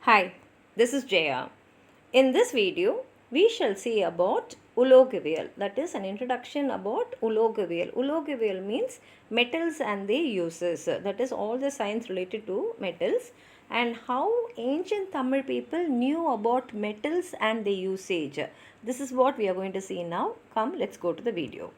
Hi, this is Jaya. In this video, we shall see about Ulogavial, that is an introduction about Ulogavial. Ulogavial means metals and their uses, that is all the science related to metals, and how ancient Tamil people knew about metals and their usage. This is what we are going to see now. Come, let's go to the video.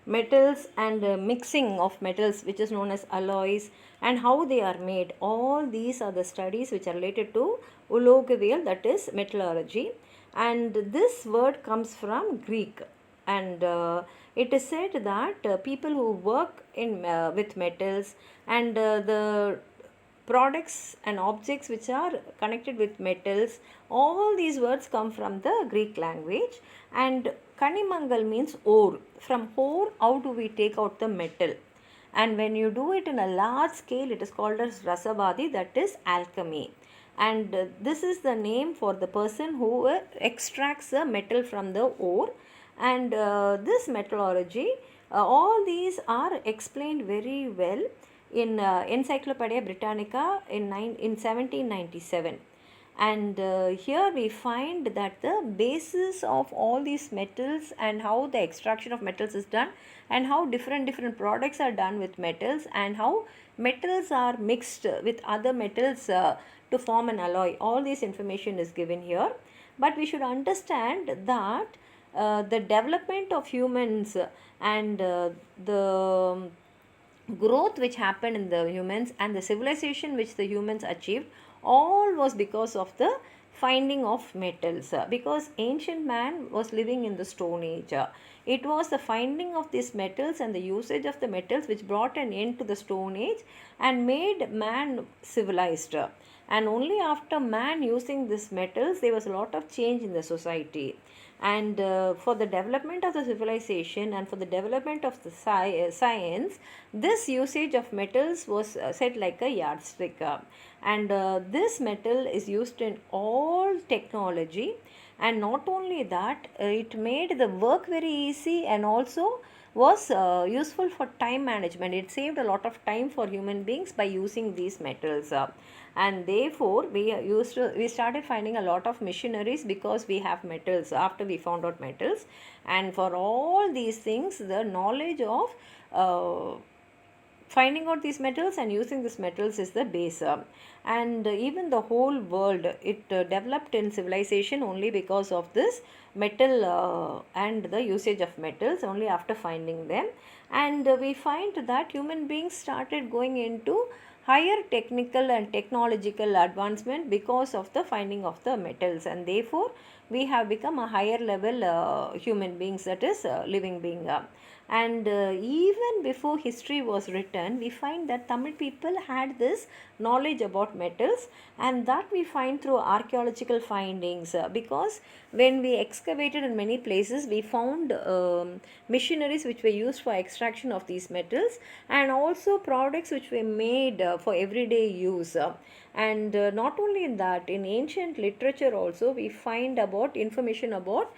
Metals and mixing of metals, which is known as alloys, and how they are made. All these are the studies which are related to Ulogavial, that is metallurgy. And this word comes from Greek, and it is said that people who work in with metals and the products and objects which are connected with metals, all these words come from the Greek language. And Kanimangal means ore. From ore, how do we take out the metal? And when you do it in a large scale, it is called as Rasavadi, that is alchemy. And this is the name for the person who extracts the metal from the ore. And this metallurgy, all these are explained very well in Encyclopedia Britannica in 1797. And here we find that the basis of all these metals and how the extraction of metals is done, and how different products are done with metals, and how metals are mixed with other metals to form an alloy. All this information is given here. But we should understand that the development of humans and the growth which happened in the humans and the civilization which the humans achieved, all was because of the finding of metals, because ancient man was living in the stone age. It was the finding of these metals and the usage of the metals which brought an end to the stone age and made man civilized. And only after man using these metals, there was a lot of change in the society. And for the development of the civilization and for the development of the science, this usage of metals was set like a yardstick. And this metal is used in all technology. And not only that, it made the work very easy, and also was useful for time management. It saved a lot of time for human beings by using these metals. And therefore we started finding a lot of machineries because we have metals after we found out metals. And for all these things, the knowledge of finding out these metals and using these metals is the base. And even the whole world, it developed in civilization only because of this metal and the usage of metals, only after finding them. And we find that human beings started going into higher technical and technological advancement because of the finding of the metals, and therefore we have become a higher level human beings, that is living being. And even before history was written, we find that Tamil people had this knowledge about metals, and that we find through archaeological findings, because when we excavated in many places, we found machineries which were used for extraction of these metals, and also products which were made for everyday use. And not only in that, in ancient literature also we find about information about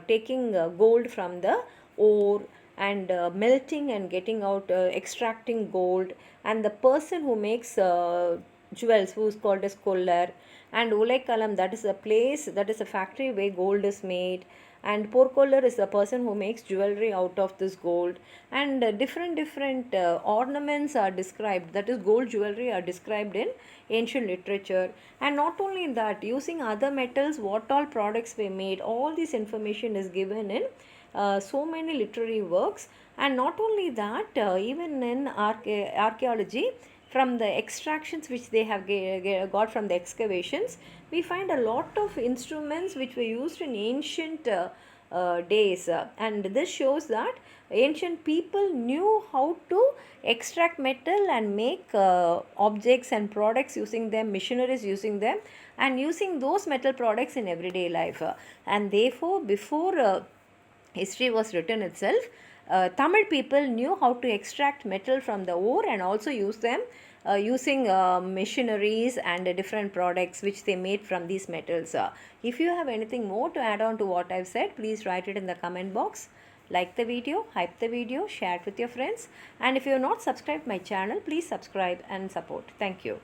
taking gold from the ore, and melting and getting out, extracting gold, and the person who makes jewels, who is called as Kollar, and Ulekalam, that is a place, that is a factory where gold is made, and Porkollar is the person who makes jewelry out of this gold. And different ornaments are described, that is gold jewelry are described in ancient literature. And not only that, using other metals, what all products were made, all this information is given in so many literary works. And not only that, even in archaeology, from the extractions which they have got from the excavations, we find a lot of instruments which were used in ancient days. And this shows that ancient people knew how to extract metal and make objects and products using them, machineries using them, and using those metal products in everyday life. And therefore, before history was written itself, Tamil people knew how to extract metal from the ore and also use them using machineries and different products which they made from these metals. If you have anything more to add on to what I've said, please write it in the comment box. Like the video, hype the video, share it with your friends, and if you have not subscribed my channel, please subscribe and support. Thank you.